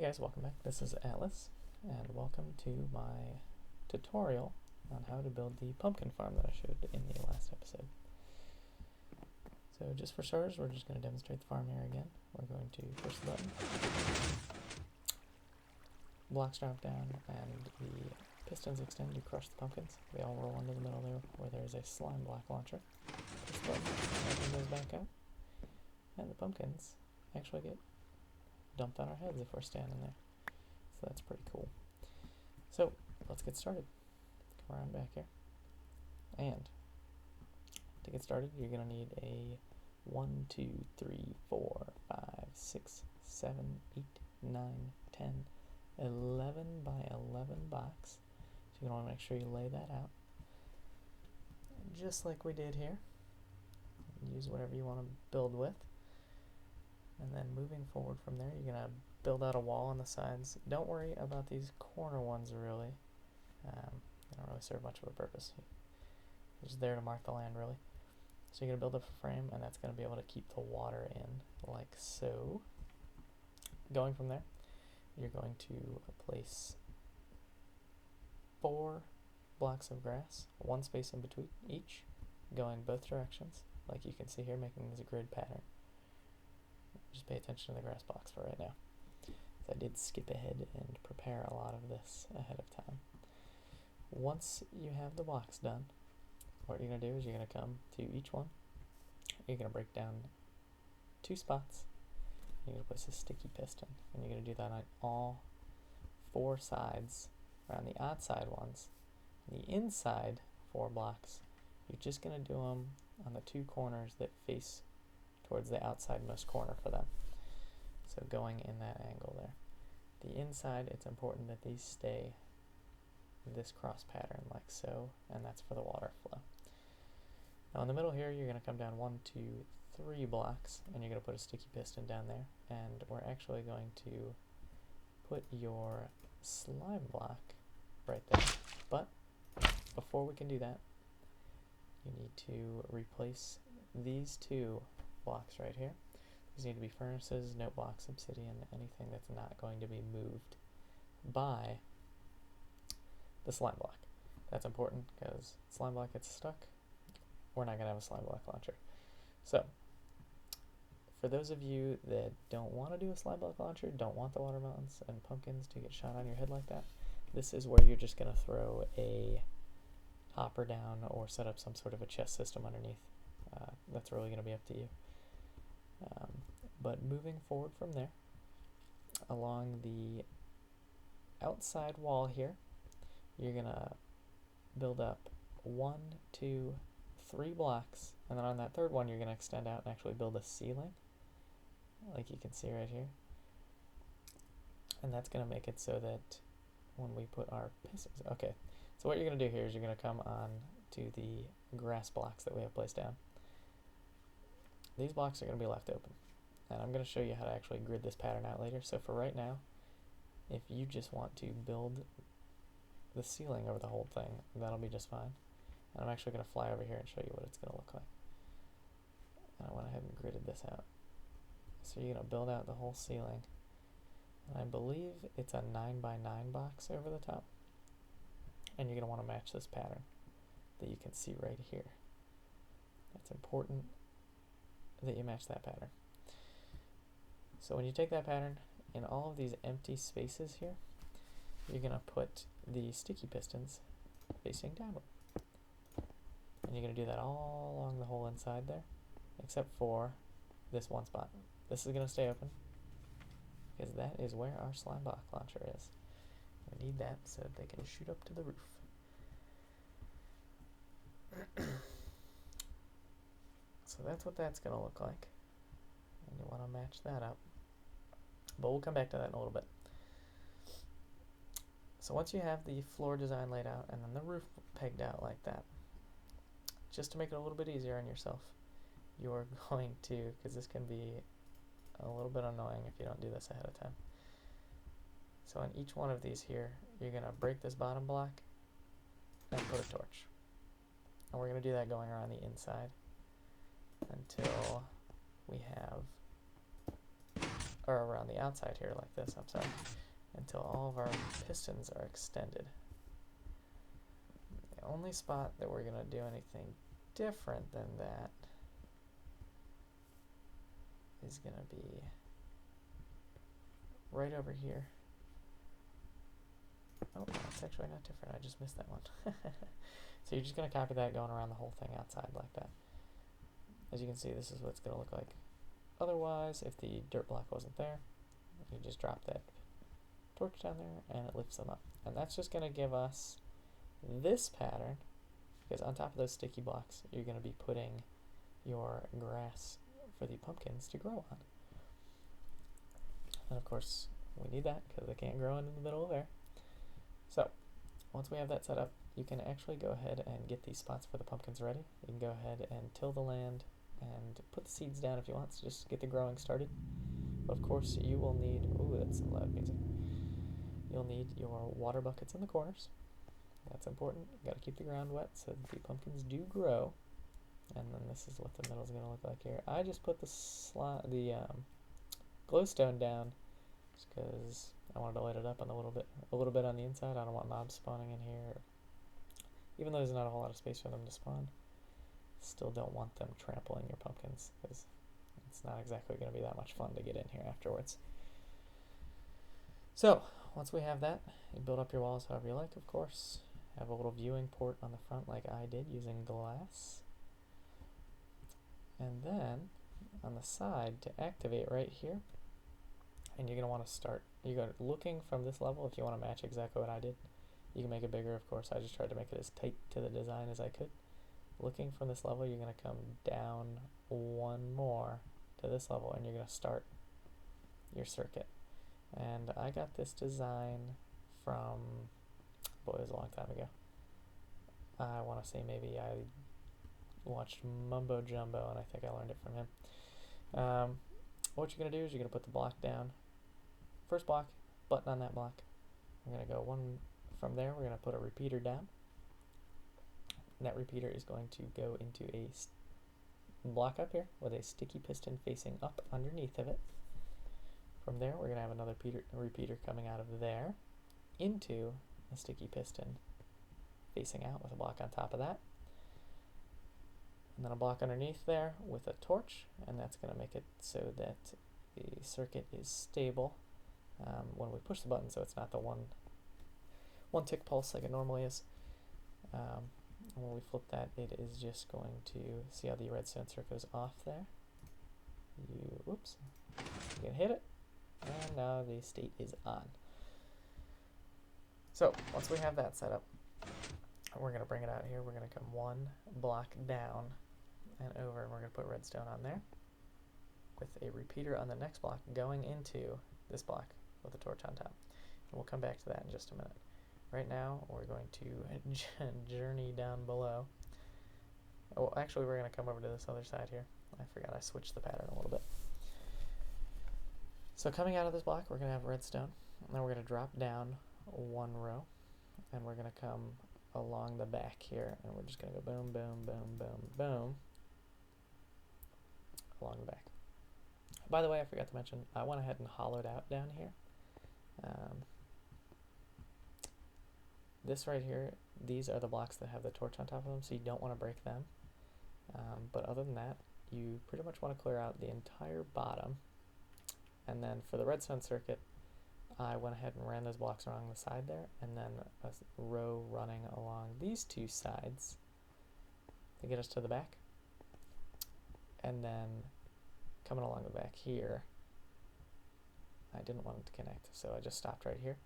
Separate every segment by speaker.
Speaker 1: guys, welcome back. This is Atlas, and welcome to my tutorial on how to build the pumpkin farm that I showed in the last episode. So just for starters, we're just going to demonstrate the farm here again. We're going to push the button, blocks drop down, and the pistons extend to crush the pumpkins. They all roll into the middle there where there's a slime block launcher. Push the button, everything goes back out, and the pumpkins actually get dumped on our heads if we're standing there. So that's pretty cool. So let's get started. Come around back here. And to get started, you're going to need a 1, 2, 3, 4, 5, 6, 7, 8, 9, 10, 11 by 11 box. So you're going to want to make sure you lay that out. Just like we did here. Use whatever you want to build with. And then moving forward from there, you're going to build out a wall on the sides. Don't worry about these corner ones really. They don't really serve much of a purpose. They're just there to mark the land really. So you're going to build up a frame, and that's going to be able to keep the water in like so. Going from there, you're going to place 4 blocks of grass, 1 space in between each, going both directions, like you can see here, making this a grid pattern. Just pay attention to the grass box for right now. So I did skip ahead and prepare a lot of this ahead of time. Once you have the blocks done, what you're going to do is you're going to come to each one. You're going to break down 2 spots. You're going to place a sticky piston, and you're going to do that on all 4 sides, or on the outside ones. The inside 4 blocks, you're just going to do them on the 2 corners that face towards the outsidemost corner for them. So going in that angle there. The inside, it's important that these stay this cross pattern like so, and that's for the water flow. Now in the middle here, you're going to come down 1, 2, 3 blocks, and you're going to put a sticky piston down there, and we're actually going to put your slime block right there. But before we can do that, you need to replace these 2 blocks right here. These need to be furnaces, note blocks, obsidian, anything that's not going to be moved by the slime block. That's important because slime block gets stuck. We're not going to have a slime block launcher. So, for those of you that don't want to do a slime block launcher, don't want the water mountains and pumpkins to get shot on your head like that, this is where you're just going to throw a hopper down or set up some sort of a chest system underneath. That's really going to be up to you. But moving forward from there, along the outside wall here, you're going to build up 1, 2, 3 blocks, and then on that 3rd one you're going to extend out and actually build a ceiling, like you can see right here. And that's going to make it so that when we put our pistons, okay, so what you're going to do here is you're going to come on to the grass blocks that we have placed down. These blocks are going to be left open, and I'm going to show you how to actually grid this pattern out later. So for right now, if you just want to build the ceiling over the whole thing, that'll be just fine. And I'm actually going to fly over here and show you what it's going to look like. And I went ahead and gridded this out. So you're going to build out the whole ceiling, and I believe it's a 9 by 9 box over the top. And you're going to want to match this pattern that you can see right here. It's important that you match that pattern. So when you take that pattern, in all of these empty spaces here, you're going to put the sticky pistons facing downward. And you're going to do that all along the whole inside there, except for this one spot. This is going to stay open, because that is where our slime block launcher is. We need that so that they can shoot up to the roof. So that's what that's going to look like. And you want to match that up. But we'll come back to that in a little bit. So once you have the floor design laid out and then the roof pegged out like that, just to make it a little bit easier on yourself, you're going to, because this can be a little bit annoying if you don't do this ahead of time. So on each one of these here, you're going to break this bottom block and put a torch. And we're going to do that going around the inside until we have or around the outside here like this, I'm sorry, until all of our pistons are extended. The only spot that we're going to do anything different than that is going to be right over here. Oh, that's actually not different. I just missed that one. So you're just going to copy that going around the whole thing outside like that. As you can see, this is what it's going to look like. Otherwise, if the dirt block wasn't there, you just drop that torch down there and it lifts them up. And that's just going to give us this pattern, because on top of those sticky blocks, you're going to be putting your grass for the pumpkins to grow on. And of course, we need that because they can't grow in the middle of there. So, once we have that set up, you can actually go ahead and get these spots for the pumpkins ready. You can go ahead and till the land and put the seeds down if you want, so just get the growing started. But of course, you will need, ooh, that's some loud music. You'll need your water buckets in the corners. That's important. You gotta keep the ground wet so that the pumpkins do grow. And then this is what the middle is gonna look like here. I just put the glowstone down just because I wanted to light it up on a little bit on the inside. I don't want mobs spawning in here. Even though there's not a whole lot of space for them to spawn, still don't want them trampling your pumpkins because it's not exactly going to be that much fun to get in here afterwards. So once we have that, you build up your walls however you like, of course. Have a little viewing port on the front like I did using glass. And then on the side to activate right here, and you're going to want to start, you're looking from this level if you want to match exactly what I did. You can make it bigger, of course. I just tried to make it as tight to the design as I could. Looking from this level, you're going to come down one more to this level, and you're going to start your circuit. And I got this design from, boy, it was a long time ago. I want to say maybe I watched Mumbo Jumbo, and I think I learned it from him. What you're going to do is you're going to put the block down. First block, button on that block. I'm going to go one. From there, we're going to put a repeater down. And that repeater is going to go into a block up here with a sticky piston facing up underneath of it. From there, we're going to have another repeater coming out of there into a sticky piston facing out with a block on top of that. And then a block underneath there with a torch, and that's going to make it so that the circuit is stable when we push the button, so it's not the one tick pulse like it normally is. When we flip that, it is just going to see how the redstone circuit goes off there. Whoops, you can hit it, and now the state is on. So once we have that set up, we're going to bring it out here. We're going to come one block down and over, and we're going to put redstone on there with a repeater on the next block going into this block with a torch on top. And we'll come back to that in just a minute. Right now, we're going to journey down below. Oh, actually, we're going to come over to this other side here. I forgot I switched the pattern a little bit. So coming out of this block, we're going to have redstone. And then we're going to drop down one row. And we're going to come along the back here. And we're just going to go boom, boom, boom, boom, boom. Along the back. By the way, I forgot to mention, I went ahead and hollowed out down here. This right here, these are the blocks that have the torch on top of them, so you don't want to break them. But other than that, you pretty much want to clear out the entire bottom. And then for the redstone circuit, I went ahead and ran those blocks along the side there, and then a row running along these two sides to get us to the back. And then coming along the back here, I didn't want it to connect, so I just stopped right here.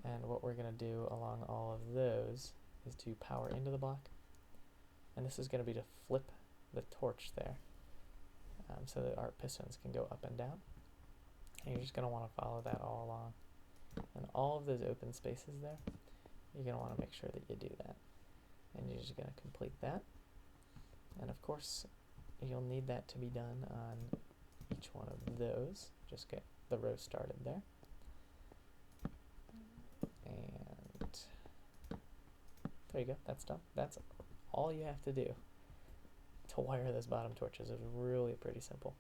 Speaker 1: And what we're going to do along all of those is to power into the block. And this is going to be to flip the torch there so that our pistons can go up and down. And you're just going to want to follow that all along. And all of those open spaces there, you're going to want to make sure that you do that. And you're just going to complete that. And of course, you'll need that to be done on each one of those. Just get the row started there. And there you go, that's done. That's all you have to do to wire those bottom torches. It's really pretty simple.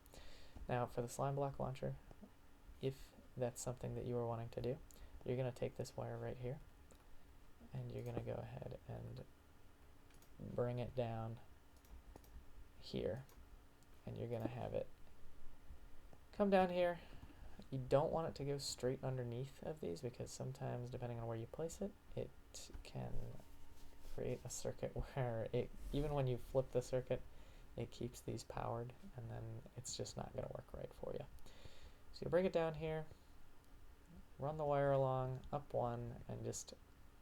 Speaker 1: Now for the slime block launcher, if that's something that you are wanting to do, you're going to take this wire right here and you're going to go ahead and bring it down here, and you're going to have it come down here. You don't want it to go straight underneath of these, because sometimes, depending on where you place it, it can create a circuit where it, even when you flip the circuit, it keeps these powered, and then it's just not going to work right for you. So you bring it down here, run the wire along, up one, and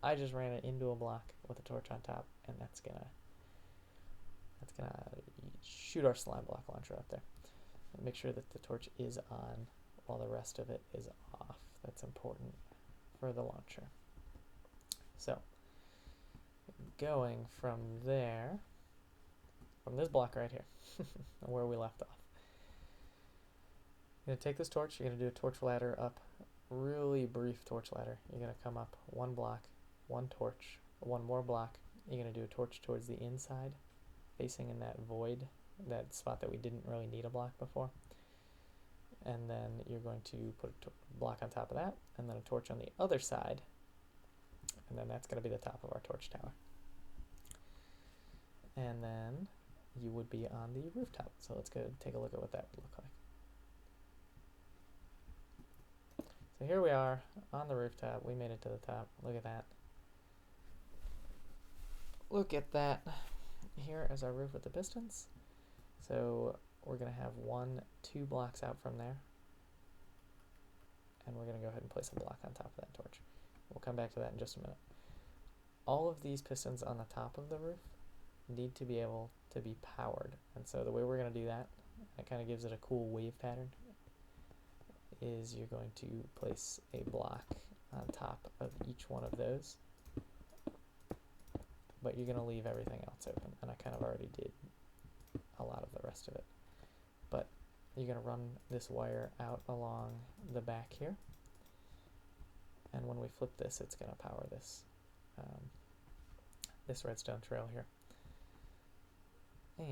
Speaker 1: I just ran it into a block with a torch on top, and that's gonna shoot our slime block launcher up there. And make sure that the torch is on while the rest of it is off. That's important for the launcher. So, going from there, from this block right here, where we left off, you're going to take this torch, you're going to do a torch ladder up, really brief torch ladder. You're going to come up one block, one torch, one more block. You're going to do a torch towards the inside, facing in that void, that spot that we didn't really need a block before. And then you're going to put a block on top of that, and then a torch on the other side, and then that's going to be the top of our torch tower. And then you would be on the rooftop. So let's go take a look at what that would look like. So here we are on the rooftop. We made it to the top. Look at that. Look at that. Here is our roof with the pistons. So we're going to have 2 blocks out from there. And we're going to go ahead and place a block on top of that torch. We'll come back to that in just a minute. All of these pistons on the top of the roof need to be able to be powered. And so the way we're going to do that, it kind of gives it a cool wave pattern, is you're going to place a block on top of each one of those, but you're going to leave everything else open, and I kind of already did a lot of the rest of it. But you're going to run this wire out along the back here, and when we flip this, it's going to power this this redstone trail here. And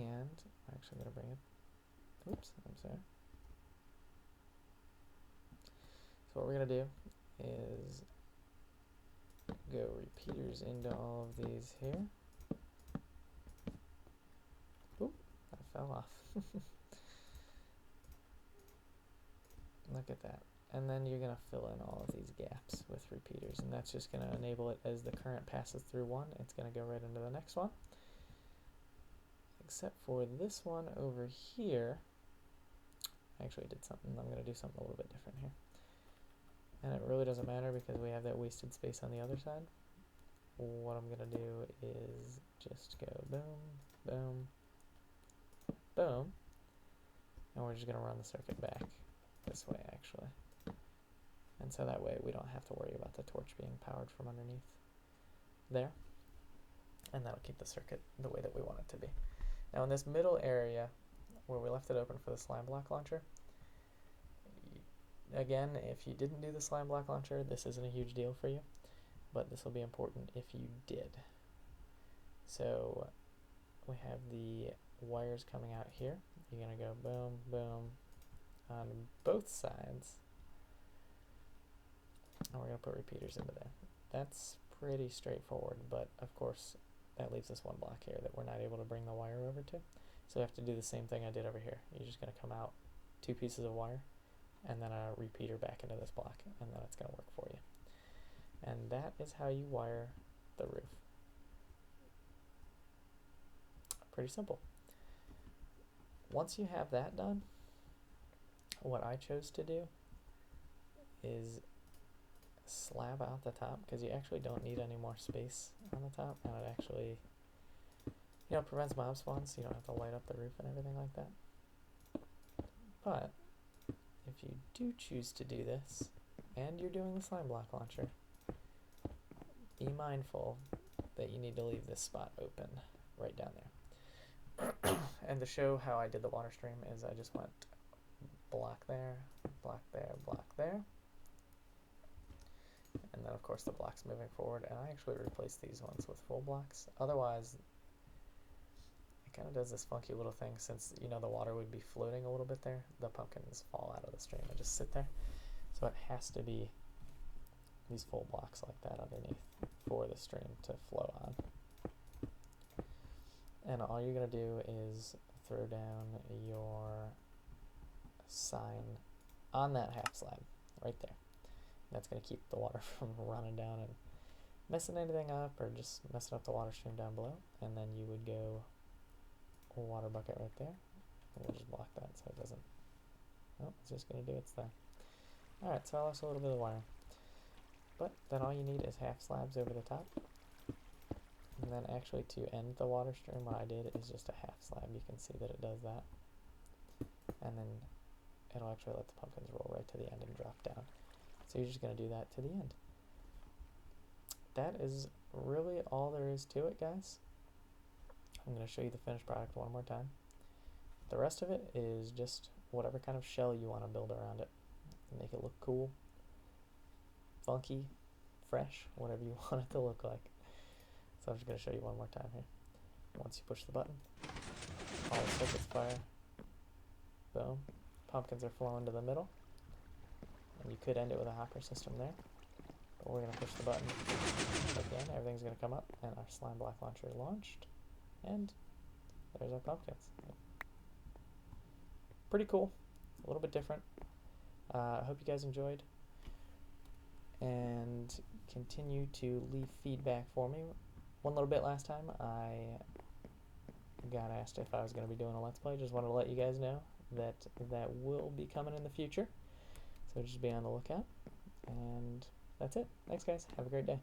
Speaker 1: I'm actually going to bring it, oops, I'm sorry. So what we're going to do is go repeaters into all of these here. Oop, that fell off. Look at that. And then you're going to fill in all of these gaps with repeaters, and that's just going to enable it as the current passes through one, it's going to go right into the next one. Except for this one over here, I actually did something, I'm going to do something a little bit different here. And it really doesn't matter because we have that wasted space on the other side. What I'm going to do is just go boom, boom, boom, and we're just going to run the circuit back this way actually. And so that way we don't have to worry about the torch being powered from underneath there. And that'll keep the circuit the way that we want it to be. Now in this middle area where we left it open for the slime block launcher, again, if you didn't do the slime block launcher, this isn't a huge deal for you, but this will be important if you did. So we have the wires coming out here. You're going to go boom, boom on both sides, and we're going to put repeaters into there. That's pretty straightforward, but of course that leaves us one block here that we're not able to bring the wire over to. So we have to do the same thing I did over here. You're just going to come out 2 pieces of wire and then a repeater back into this block, and then it's going to work for you. And that is how you wire the roof. Pretty simple. Once you have that done, what I chose to do is slab out the top, because you actually don't need any more space on the top, and it actually, you know, prevents mob spawns, so you don't have to light up the roof and everything like that. But if you do choose to do this, and you're doing the slime block launcher, be mindful that you need to leave this spot open right down there. And to show how I did the water stream is I just went block there, block there, block there. And then of course the block's moving forward, and I actually replaced these ones with full blocks. Otherwise, it kind of does this funky little thing, since, you know, the water would be floating a little bit there. The pumpkins fall out of the stream and just sit there. So it has to be these full blocks like that underneath for the stream to flow on. And all you're going to do is throw down your sign on that half slab right there. That's going to keep the water from running down and messing anything up or just messing up the water stream down below. And then you would go a water bucket right there. And we'll just block that so it doesn't. Oh, it's just going to do its thing. Alright, so I lost a little bit of wire. But then all you need is half slabs over the top. And then actually to end the water stream, what I did is just a half slab. You can see that it does that. And then it'll actually let the pumpkins roll right to the end and drop down. So you're just going to do that to the end. That is really all there is to it, guys. I'm going to show you the finished product one more time. The rest of it is just whatever kind of shell you want to build around it. Make it look cool, funky, fresh, whatever you want it to look like. So I'm just going to show you one more time here. Once you push the button, all the circuits fire. Boom. Pumpkins are flowing to the middle. And you could end it with a hopper system there. But we're going to push the button again. Everything's going to come up, and our slime block launcher is launched. And there's our pumpkins. Pretty cool. A little bit different. I hope you guys enjoyed. And continue to leave feedback for me. One little bit last time, I got asked if I was going to be doing a Let's Play. Just wanted to let you guys know that that will be coming in the future. So just be on the lookout. And that's it. Thanks, guys. Have a great day.